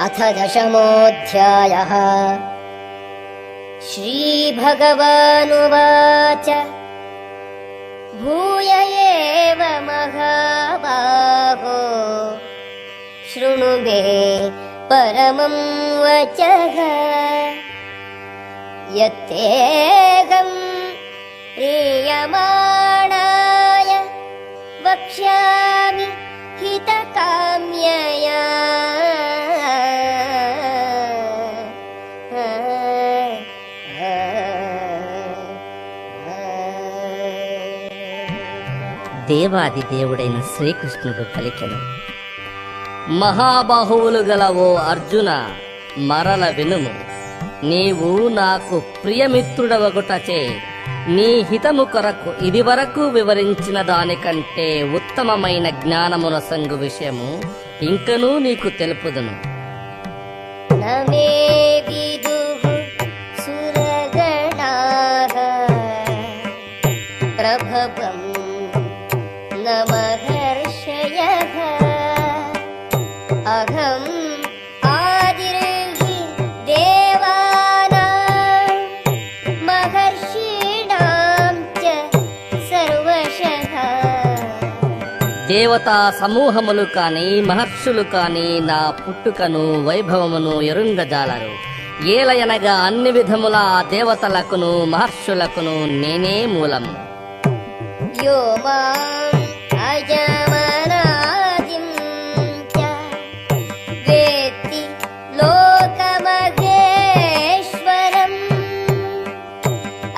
अथ 10मोऽध्यायः। श्रीभगवानुवाच भूय एव महाबाहो शृणु मे परमं वचः यत्तेऽहं प्रीयमाणाय वक्ष्यामि हितकाम्यया। దేవాది దేవుడైన శ్రీకృష్ణుడు పలికెను. మహాబాహువులు గలవో అర్జున, మరల వినుము. నీవు నాకు ప్రియమిత్రుడవగుటచే నీ హితము కొరకు ఇదివరకు వివరించిన దానికంటే ఉత్తమమైన జ్ఞానమున సంగు విషయము ఇంకనూ నీకు తెలుపుదును. నమే విదుః సురగణాః ప్రభవం న మహర్షయః అహం ఆదిర్హి దేవానాం మహర్షీణాం చ సర్వశః. దేవతా సమూహములు కాని మహర్షులు కాని నా పుట్టుకను వైభవమును ఎరుంగజాలరు. ఏలయనగా అన్ని విధముల దేవతలకును మహర్షులకును నేనే మూలము. యో మాం అజమనాదిం చ వేత్తి లోకమహేశ్వరం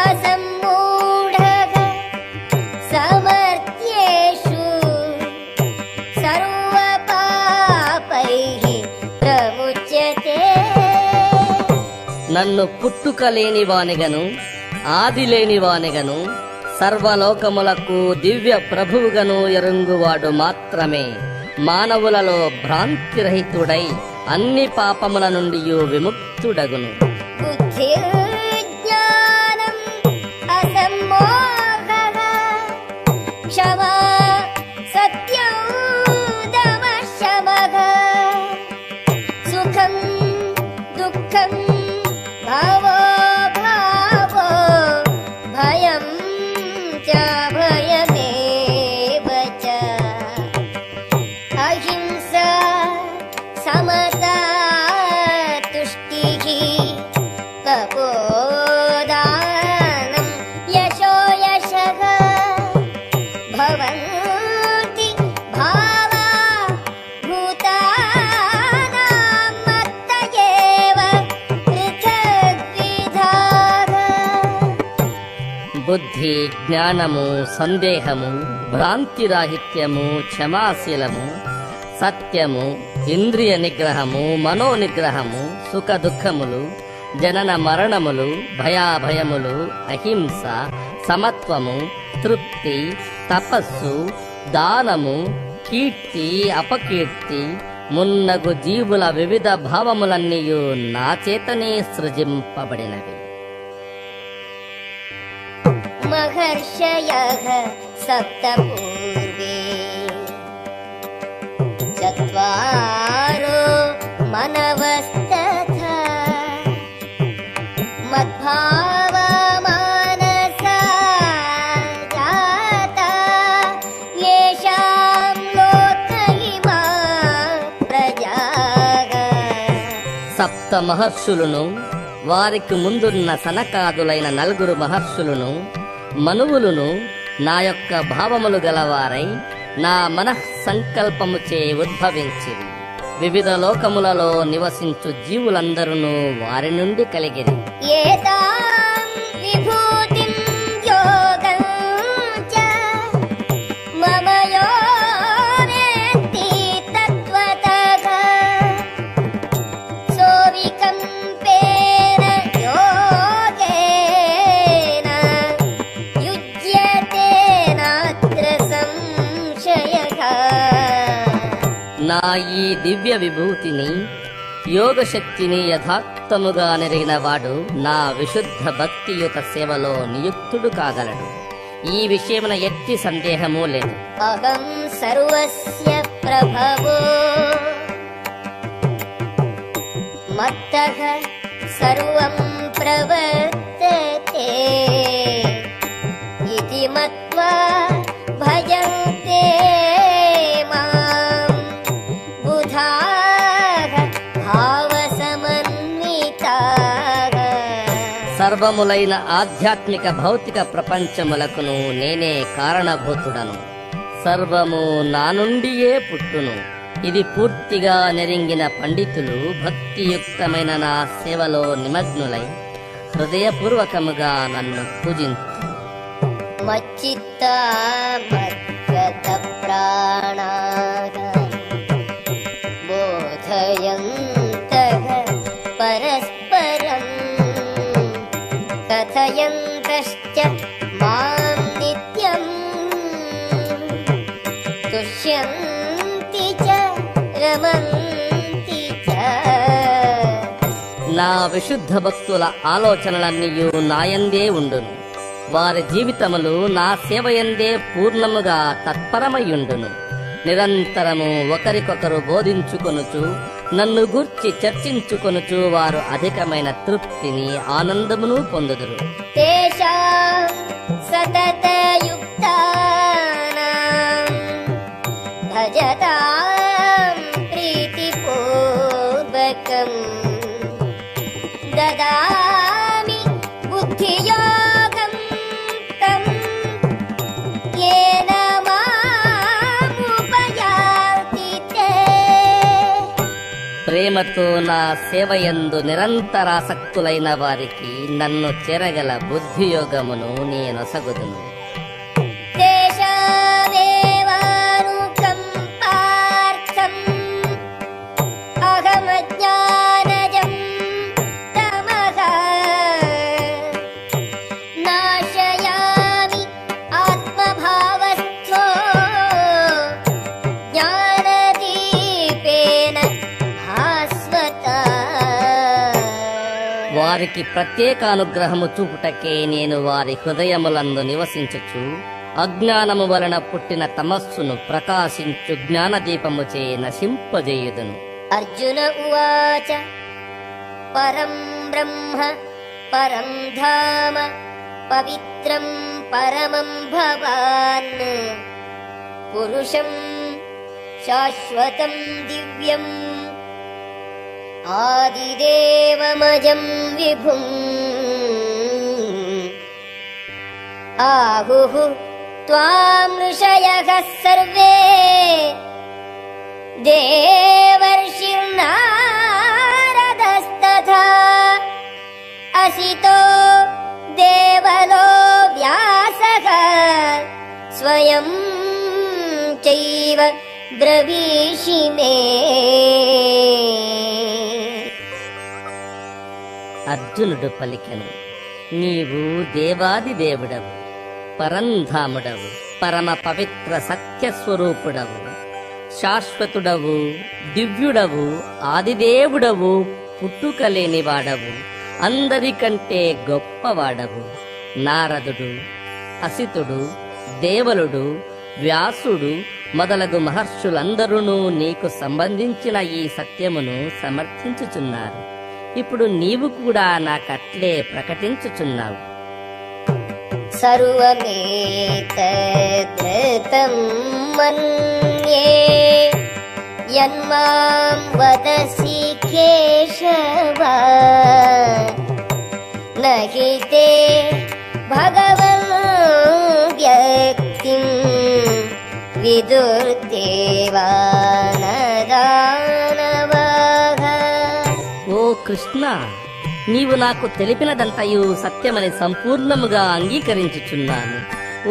అసమ్మూఢః సమర్థ్యేషు సర్వపాపైః ప్రముచ్యతే. నన్ను పుట్టుక లేనివానిగను ఆది లేనివానిగను సర్వలోకములకు దివ్య ప్రభువుగను ఎరుంగువాడు మాత్రమే మానవులలో భ్రాంతిరహితుడై అన్ని పాపముల నుండి విముక్తుడగును. బుద్ధిర్జ్ఞానం అసమ్మోహః క్షమా సత్యం దమః శమః సుఖం దుఃఖం భవో భావో భయం చ భయమేవ చ అహింసా సమతా తుష్టిః తపోదానం యశో యశః భవంతి భావా భూతానాం మత్త ఏవ పృథగ్విధాః. బుద్ధి, జ్ఞానము, సందేహము, భ్రాంతిరాహిత్యము, క్షమాశీలము, సత్యము, ఇంద్రియ నిగ్రహము, మనోనిగ్రహము, సుఖ దుఃఖములు, జనన మరణములు, భయాభయములు, అహింస, సమత్వము, తృప్తి, తపస్సు, దానము, కీర్తి, అపకీర్తి మున్నగు జీవుల వివిధ భావములన్నీయు నా చేతనే సృజింపబడినవి. మహర్షయః సప్త పూర్వే చత్వారో మనవస్తథా మద్భావా మానసా జాతా యేషాం లోకయిమా ప్రజాః. సప్త మహర్షులను, వారికి ముందున్న సనకాదులైన 4 మహర్షులను, మనువులను నా యొక్క భావములు గలవారై నా మనఃసంకల్పముచే ఉద్భవించిరి. వివిధ లోకములలో నివసించు జీవులందరూ వారి నుండి కలిగిరి. ఏతాం విభూతిం యోగం చ మమ యో వేత్తి తత్వతః సోవికంపేన యోగేన యుజ్యతే నాత్ర సంశయః. నా ఈ దివ్య విభూతిని, యోగ శక్తిని యథార్థముగా నెరిగిన వాడు నా విశుద్ధ భక్తియుత సేవలో నియుక్తుడు కాగలడు. ఈ విషయమున ఎట్టి సందేహము లేదు. అహం సర్వస్య ప్రభవో मत्तः सर्वं प्रवर्तते इति मत्वा भजन्ते मां बुधाः भावसमन्विताः। సర్వములైన ఆధ్యాత్మిక భౌతిక ప్రపంచములకును నేనే కారణభూతుడను. సర్వము నా నుండియే పుట్టును. ఇది పూర్తిగా నెరింగిన పండితులు భక్తియుక్తమైన నా సేవలో నిమగ్నులై హృదయపూర్వకముగా నన్ను పూజించు. మచ్చిత్తా మద్గత ప్రాణాః బోధయంతః పరస్పరం కథయంతశ్చ మాం నిత్యం తుష్యంతి చ రమంతి చ. నా విశుద్ధ భక్తుల ఆలోచనలన్నీయు నాయందే ఉండును. వారి జీవితములు నా సేవయందే పూర్ణముగా తత్పరమయ్యుండును. నిరంతరము ఒకరికొకరు బోధించుకొనుచు నన్ను గూర్చి చర్చించుకొనుచు వారు అధికమైన తృప్తిని ఆనందమును పొందుదురు. తేషాం సతతయుక్తానాం భజతాం ప్రీతిపూర్వకం దదామి బుద్ధియోగం తం యేన మాముపయాతి తే. ప్రేమతో నా సేవయందు నిరంతరాసక్తులైన వారికి నన్ను చేరగల బుద్ధియోగమును నేనొసగుదును. తేషామేవానుకంపార్థం అహమజ్ఞానజం తమః నాశయామి ఆత్మభావస్థో జ్ఞానదీపేన భాస్వతా. వారికి ప్రత్యేక అనుగ్రహము చూపుటకే నేను వారి హృదయములందు నివసించుచు అజ్ఞానము వలన పుట్టిన తమస్సును ప్రకాశించు జ్ఞానదీపముచే నశింపజేయుదును. అర్జున ఉవాచ పరం బ్రహ్మ పరం ధామ పవిత్రం పరమం భవాన్ పురుషం శాశ్వతం దివ్యం ఆదిదేవమజం విభుం ఆహుః త్వాం ఋషయః సర్వే దేవర్షిర్నారదస్తథా అసితో దేవలో వ్యాసః స్వయం చైవ బ్రవీషి మే. అర్జునుడు పలికెను, నీవు దేవాది దేవుడవు, పరంధాముడవు, పరమ పవిత్ర సత్యస్వరూపుడవు, శాశ్వతుడవు, దివ్యుడవు, ఆదిదేవుడవు, పుట్టుకలేనివాడవు, అందరికంటే గొప్పవాడవు. నారదుడు, అసితుడు, దేవలుడు, వ్యాసుడు మొదలగు మహర్షులందరూ నీకు సంబంధించిన ఈ సత్యమును సమర్థించుచున్నారు. ఇప్పుడు నీవు కూడా నాకట్లే ప్రకటించుచున్నావు. సర్వమేతద్ధృతం మన్యే యన్మాం వదసి కేశవ నహి తే భగవన్ వ్యక్తిం విదుర్దేవానదానవః. ఓ కృష్ణ, నీవు నాకు తెలిపినదంతయు సత్యమని సంపూర్ణముగా అంగీకరించుచున్నాను.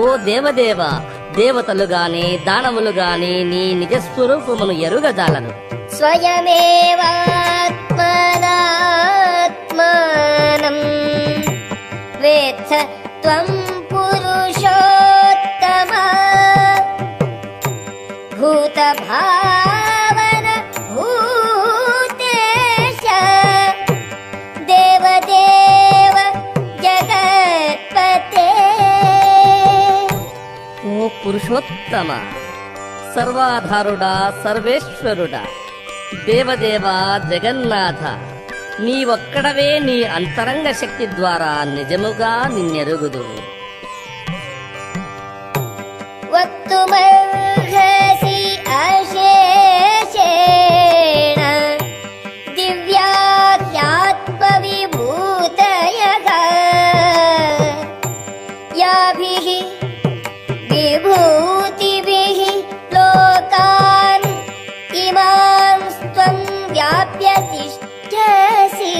ఓ దేవదేవ, దేవతలు గాని దానవులు గాని నీ నిజస్వరూపమును ఎరుగజాలరు. స్వయమేవాత్మనాత్మానం వేత్త త్వం పురుషోత్తమ భూత భావన భూతేశ దేవదేవ జగత్పతే. ఓ పురుషోత్తమ, సర్వాధారుడా, సర్వేశ్వరుడా, దేవదేవ, జగన్నాథ, నీ ఒక్కడవే నీ అంతరంగ శక్తి ద్వారా నిజముగా నిన్నెరుగుదువు. వక్తుమర్హసి అశేషేణ దివ్యాఖ్యాత్మవిభూతయః యాభిః విభూతిభిః లోకాన్ ఇమాం స్త్వం వ్యాప్య తిష్ఠసి.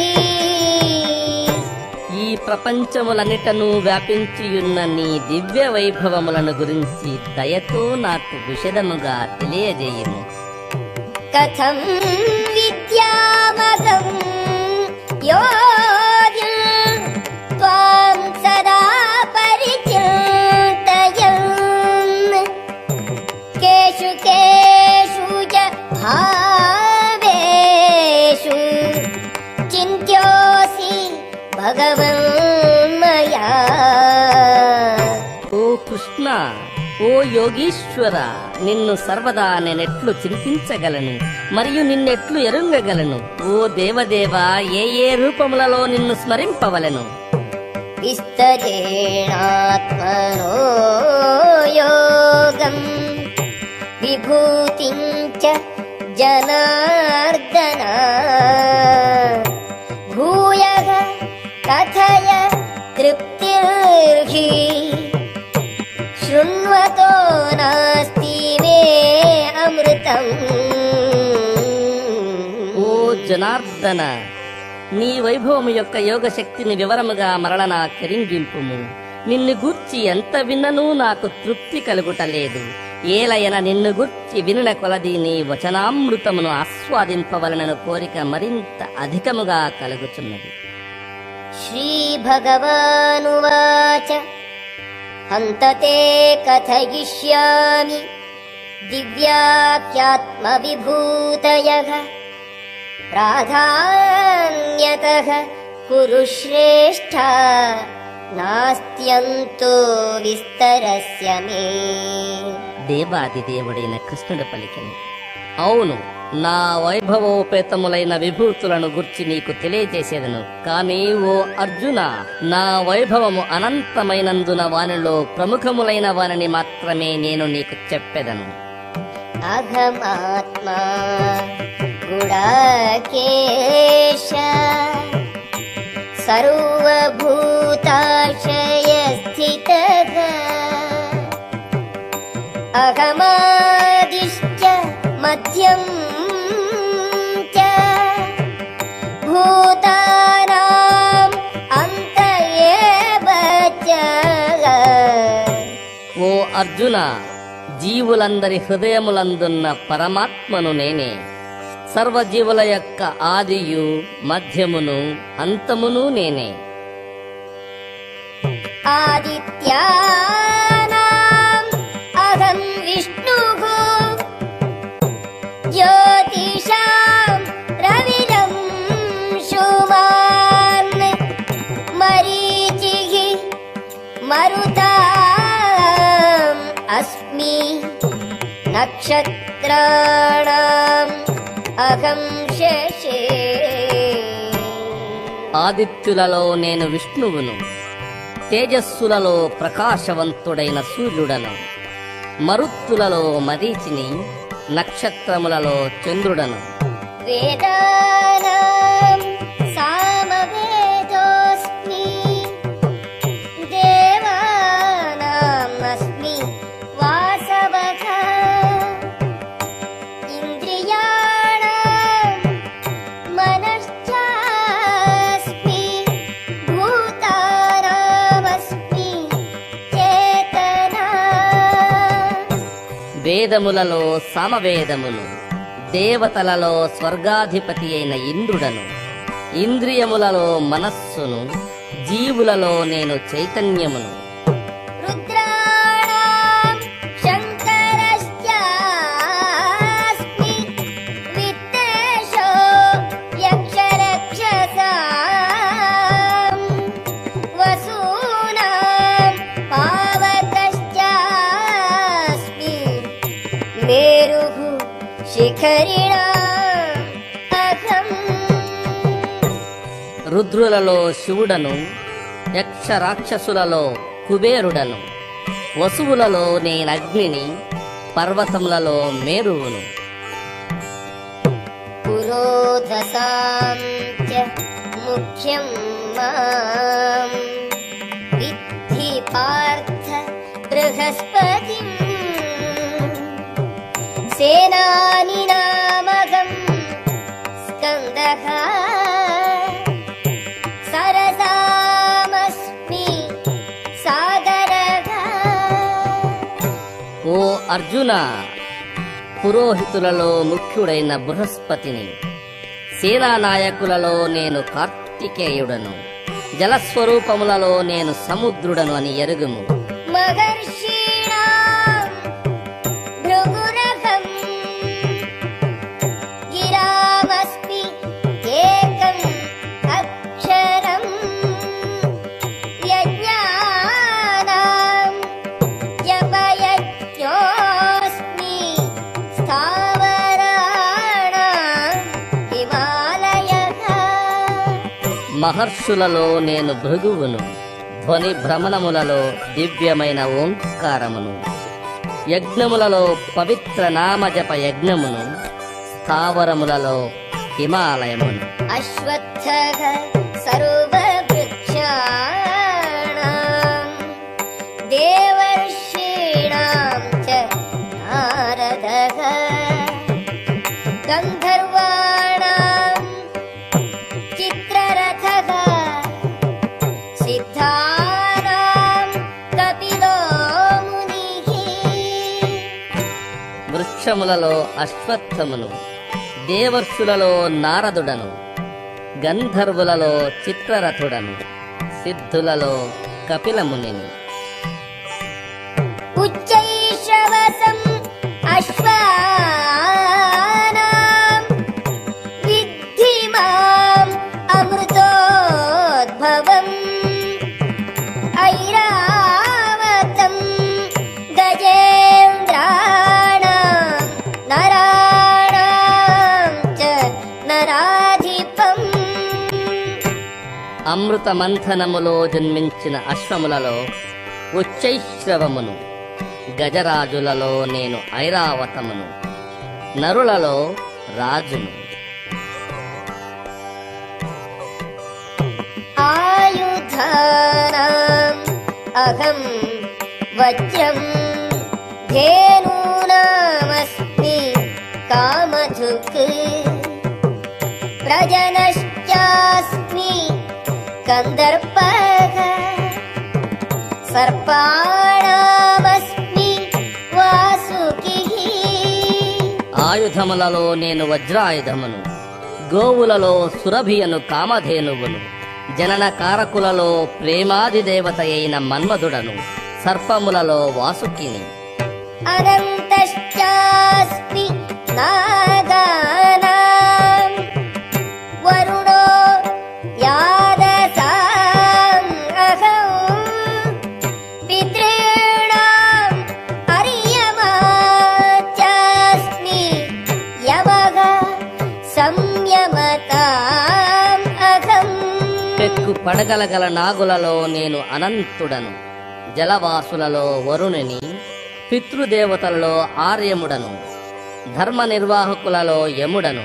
ఈ ప్రపంచములన్నిటను వ్యాపించియున్న నీ దివ్య వైభవములను గురించి దయతో నాకు విశదముగా తెలియజేయుము. కథం విద్యామగం యోగిన్ త్వాం సదా పరిచింతయన్ కేషు కేషు చ భావేషు చింత్యోసి భగవన్ మయా. ఓ కృష్ణ, ఓ యోగీశ్వర, నిన్ను సర్వదా నేనెట్లు చింతించగలను మరియు నిన్నెట్లు ఎరుంగగలను? ఓ దేవదేవ, ఏ ఏ రూపములలో నిన్ను స్మరింపవలను? విస్తరేణాత్మనో యోగం విభూతిం చ జనార్దన భూయః కథయ తృప్తిర్హి శృణ్వతో నాస్తి మే అమృతం. ఓ జనార్దన, నీ వైభవము యొక్క యోగ శక్తిని వివరముగా మరల నా కెరింగింపుము. నిన్ను గూర్చి ఎంత విన్ననూ నాకు తృప్తి కలుగుటలేదు. ఏలయన నిన్ను గూర్చి వినిన కొలది నీ వచనామృతమును ఆస్వాదింపవలనను కోరిక మరింత అధికముగా కలుగుచున్నది. శ్రీ భగవానువాచ హంతతే కథయిష్యామి దివ్యాఖ్యాత్మ విభూతయః ప్రాధాన్యతః కురు శ్రేష్ఠ నాస్త్యంతో విస్తరస్య మే. దేవాది దేవుడైన కృష్ణుడు పలికెను, అవును, నా వైభవోపేతములైన విభూతులను గుర్చి నీకు తెలియజేసేదను. కాని ఓ అర్జున, నా వైభవము అనంతమైనందున వానిలో ప్రముఖములైన వానిని మాత్రమే నేను నీకు చెప్పెదను. అహమాత్మా గుడాకేశ సర్వభూతాశయస్థితః అహమాదిశ్చ మధ్యం చ భూతానాం అంత ఏవ చ. ఓ అర్జున, జీవులందరి హృదయములందున్న పరమాత్మను నేనే. సర్వజీవుల యొక్క ఆదియు మధ్యమును అంతమును నేనే. ఆదిత్యానాం అహం విష్ణుః జ్యోతిషాం రవిరంశుమాన్ మరీచిః మరుతాం అస్మి నక్షత్రాణాం అహం శశి. ఆదిత్యులలో నేను విష్ణువును, తేజస్సులలో ప్రకాశవంతుడైన సూర్యుడను, మరుత్తులలో మరీచిని, నక్షత్రములలో చంద్రుడను. వేదానాం సామవేదోస్మి దేవానాం అస్మి వాసవః ఇంద్రియాణాం మనశ్చాస్మి భూతానామస్మి చేతనా. వేదములలో సామవేదమును, దేవతలలో స్వర్గాధిపతి అయిన ఇంద్రుడను, ఇంద్రియములలో మనస్సును, జీవులలో నేను చైతన్యమును. రుద్రాణాం శంకరశ్చాస్మి విత్తేషో యక్షరక్షసాం వసూనాం పావకశ్చాస్మి మేరుః శిఖరిణాం అహం. రుద్రులలో శివుడను, యక్ష రాక్షసులలో కుబేరుడను, వసువులలో నేనగ్నిని, పర్వతములలో మేరువును. పురోధసాం చ ముఖ్యం మాం విద్ధి పార్థ బృహస్పతిం సేనానినామహం స్కందః సరసామస్మి సాగరః. ఓ అర్జున, పురోహితులలో ముఖ్యుడైన బృహస్పతిని, సేనానాయకులలో నేను కార్తికేయుడను, జలస్వరూపములలో నేను సముద్రుడను అని ఎరుగుము. మహర్షీణాం భృగురహం గిరామస్మి ఏకం అక్షరం యజ్ఞానాం జపయజ్ఞోస్మి స్థావరాణాం హిమాలయః. మహర్షులలో నేను భృగువును, ధ్వని భ్రమణములలో దివ్యమైన ఓంకారమును, యజ్ఞములలో పవిత్ర నామజప యజ్ఞమును, స్థావరములలో హిమాలయమును. అశ్వత్థః సర్వవృక్షాణాం దేవర్షీణాం చ నారదః గంధర్వాణాం చిత్రరథః సిద్ధానాం కపిలో మునిః. వృక్షములలో అశ్వత్థమును, దేవర్షులలో నారదుడను, గంధర్వులలో చిత్రరథుడను, సిద్ధులలో కపిలమునిని. ఉచ్చైశ్రవసం అశ్వానాం విద్ధి మాం అమృతోద్భవం ఐరావతం గజేంద్రాణాం నరాణాం చ నరాధిపం. అమృత మంథనములో జన్మించిన అశ్వములలో ఉచ్చైశ్రవమును, గజరాజులలో నేను ఐరావతమును, నరులలో రాజును. ఆయుధానాం అహం వజ్రం ధేనూనామస్మి కామధుక్ ప్రజనశ్చాస్మి కందర్పః సర్పాణామస్మి వాసుకిః. ఆయుధములలో నేను వజ్రాయుధమును, గోవులలో సురభియను కామధేనువును, జనన కారకులలో ప్రేమాదిదేవత అయిన మన్మధుడను, సర్పములలో వాసుకిని. అనంతశ్చాస్మి నాగానాం వరుణో యాదసాం అహం పితॄణాం అర్యమా చాస్మి యమః సంయమతాం అహం. పెక్కు పడగలగల నాగులలో నేను అనంతుడను, జలవాసులలో వరుణుని, పితృదేవతలలో ఆర్యముడను, ధర్మ నిర్వాహకులలో యముడను.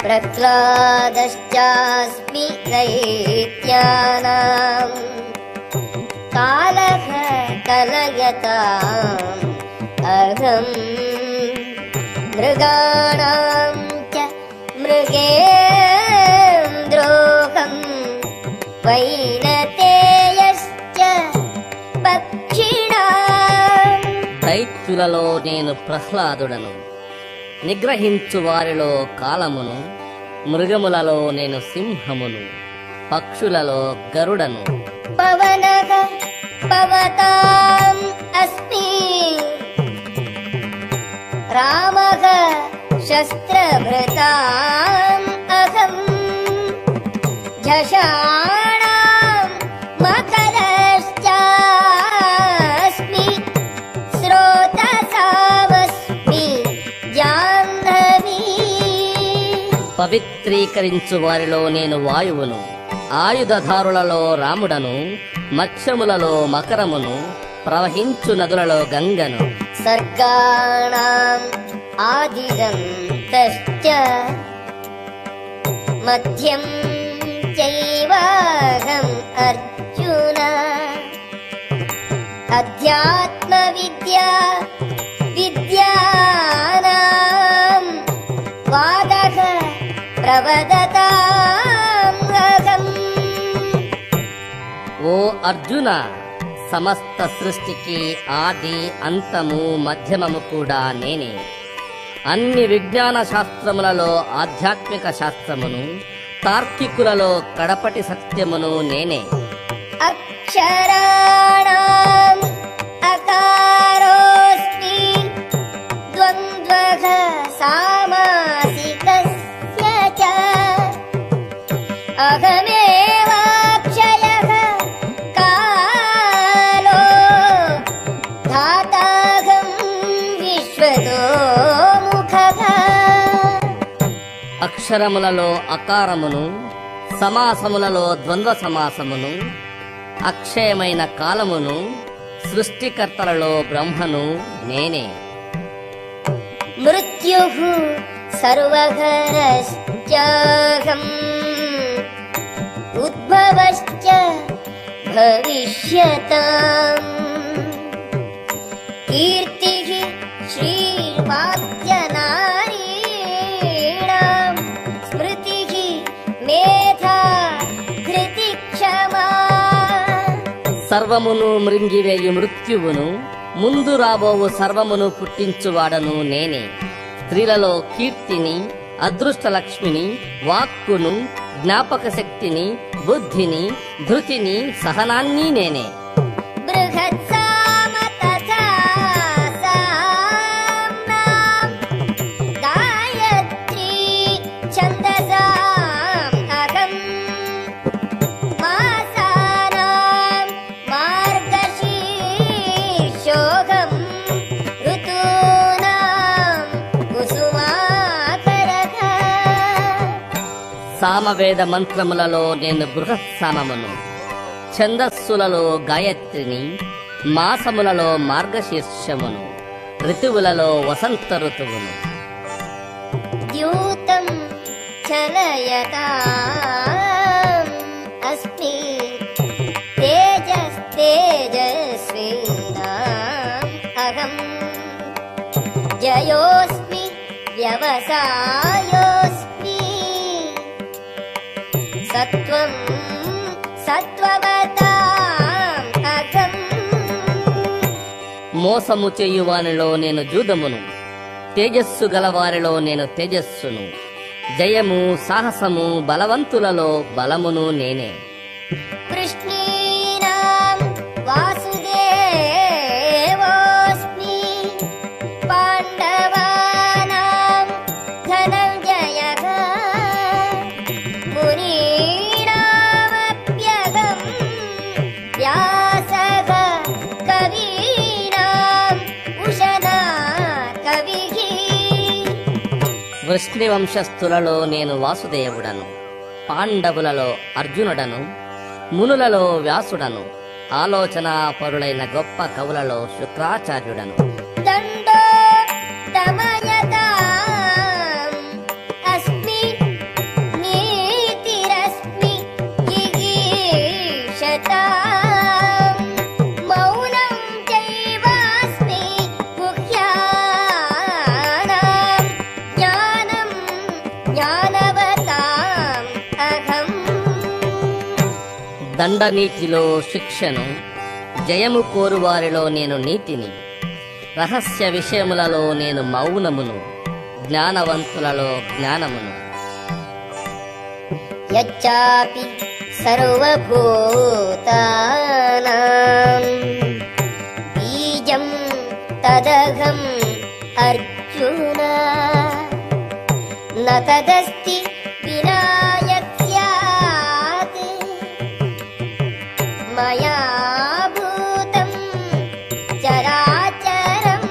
ప్రహ్లాదశ్చాస్మి దైత్యానాం కాలః కలయతాం అహం మృగాణాం చ మృగేంద్రోహం వైనతేయశ్చ పక్షిణాం. దైత్యులలో నేను ప్రహ్లాదుడను, నిగ్రహించు వారిలో కాలమును, మృగములలో నేను సింహమును, పక్షులలో గరుడను. పవనః పవతాం అస్మి రామః శస్త్రభృతాం అహం झषाणां मकरश्चास्मि स्रोतसावस्मि जाह्नवी పవిత్రీకరించు వారిలో నేను వాయువును, ఆయుధధారులలో రాముడను, మత్స్యములలో మకరమును, ప్రవహించు నదులలో గంగను. సర్గాణాం ఆదిరంతశ్చ మధ్యం చైవాహం అర్జున. అధ్యాత్మ విద్యా విద్యానాం వాదః ప్రవదతాం అహం. ఓ అర్జున, సమస్త సృష్టికి ఆది అంతము మధ్యమము కూడా నేనే. అన్ని విజ్ఞాన శాస్త్రములలో ఆధ్యాత్మిక శాస్త్రమును, తార్కికులలో కడపటి సత్యమును నేనే. అక్షరాణాం అకారోస్మి ద్వంద్వః సామాసికస్య చ. అహమేవాక్షయః కాలో ధాతాహం విశ్వతో ముఖః. అక్షరములలో అకారమును, సమాసములలో ద్వంద్వ సమాసమును, అక్షయమైన కాలమును, సృష్టికర్తలలో బ్రహ్మను నేనే. మృత్యుః సర్వహరశ్చాహం ఉద్భవశ్చ భవిష్యతాం. కీర్తిః శ్రీర్వాక్యనారీణాం స్మృతిః మేధా ధృతి క్షమా. సర్వమును మృంగివేయు మృత్యువును, ముందు రాబోవు సర్వమును పుట్టించువాడను నేనే. స్త్రీలలో కీర్తిని, అదృష్టలక్ష్మిని, వాక్కును, జ్ఞాపక శక్తిని, బుద్ధిని, ధృతిని, సహనాన్ని నేనే. బృహత్సామ తథా సామ్నాం గాయత్రీ ఛందసాం అహం. మాసానాం మార్గశీర్షోహం ఋతూనాం కుసుమాకరః. సామవేద మంత్రములలో నేను బృహత్ సామమును, ఛందస్సులలో గాయత్రిని, మాసములలో మార్గశీర్షమును, ఋతువులలో వసంత ఋతువును. ద్యూతం చలయతాం అస్మి తేజస్తేజస్వినాం అహం. జయోస్మి వ్యవసాయోస్మి సత్వం సత్వవతాం అహం. మోసము చేయువానిలో నేను జూదమును, తేజస్సు గలవారిలో నేను తేజస్సును, జయము సాహసము బలవంతులలో బలమును నేనే. కృష్ణీనాం వాసుదేవోస్మి పాండవానాం ధనంజయః. మునీనామప్యహం వ్యాసః కవీనాం ఉషనా కవిః. వృష్ణి వంశస్థులలో నేను వాసుదేవుడను, పాండవులలో అర్జునుడను, మునులలో వ్యాసుడను, ఆలోచనా పరులైన గొప్ప కవులలో శుక్రాచార్యుడను. దండో దమయతాం అస్మి నీతిరస్మి జిగీషతాం. మౌనం చైవాస్మి గుహ్యానాం జ్ఞానం జ్ఞానవతాం అహం. దండనీతిలో శిక్షను, జయము కోరువారిలో నేను నీతిని, రహస్య విషయములలో నేను మౌనమును, జ్ఞానవంతులలో జ్ఞానమును. యచ్చాపి సర్వభూతానాం బీజం తదహం అర్జున. న తదస్తి వినా యస్యాత్ మయా భూతం చరాచరం.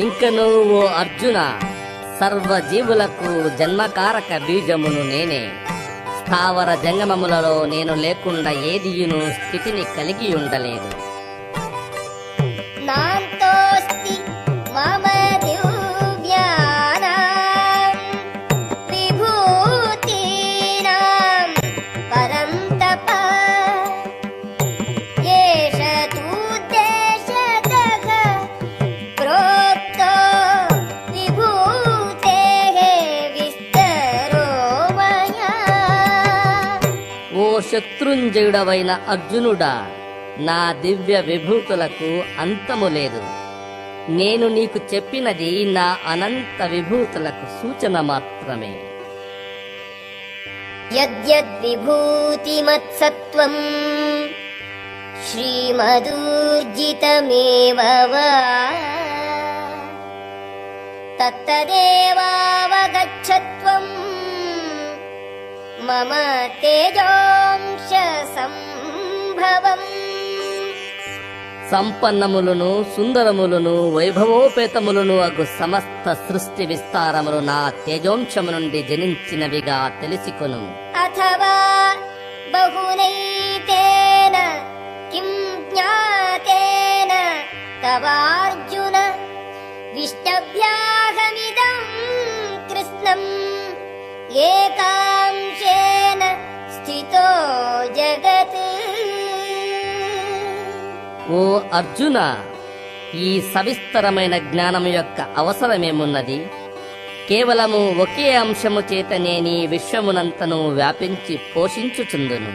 ఇంకను ఓ అర్జున, సర్వజీవులకు జన్మకారక బీజమును నేనే. స్థావర జంగమములలో నేను లేకుండా ఏదియును స్థితిని కలిగి ఉండలేదు. నాంతోస్తి మమ దివ్యానాం విభూతీనాం పరం తప ఏష తూద్దేశతః ప్రోక్తో విభూతేః విస్తరో మయా. ఓ శత్రుంజయుడవైన అర్జునుడా, నా దివ్య విభూతులకు అంతము లేదు. నేను నీకు చెప్పినది నా అనంత విభూతులకు సూచన మాత్రమే. యద్యద్విభూతిమత్సత్వం శ్రీమదూర్జితమేవ వా తత్తదేవావగచ్చత్వం మమ తేజోంశ సంభవం. సంపన్నములను సుందరములను వైభవోపేతములను అగు సమస్త సృష్టి విస్తారములు నా తేజోంశము నుండి జనించినవిగా తెలిసికొను. అథవా బహునైతేన కిం జ్ఞాతేన తవార్జున విష్టభ్యాహమిదం కృష్ణం ఏకాంశేన స్థితో జగత్. ఓ అర్జున, ఈ సవిస్తరమైన జ్ఞానము యొక్క అవసరమేమున్నది? కేవలము ఒకే అంశము చేతనే నీ విశ్వమునంతను వ్యాపించి పోషించుచుందును.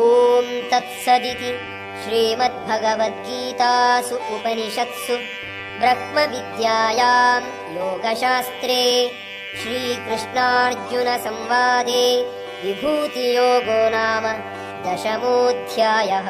ఓం తత్సదితి శ్రీమద్భగవద్గీతాసు ఉపనిషత్సు బ్రహ్మ విద్యాయాం యోగశాస్త్రే శ్రీకృష్ణార్జున సంవాదే విభూతియోగో నామ 10మోऽధ్యాయः.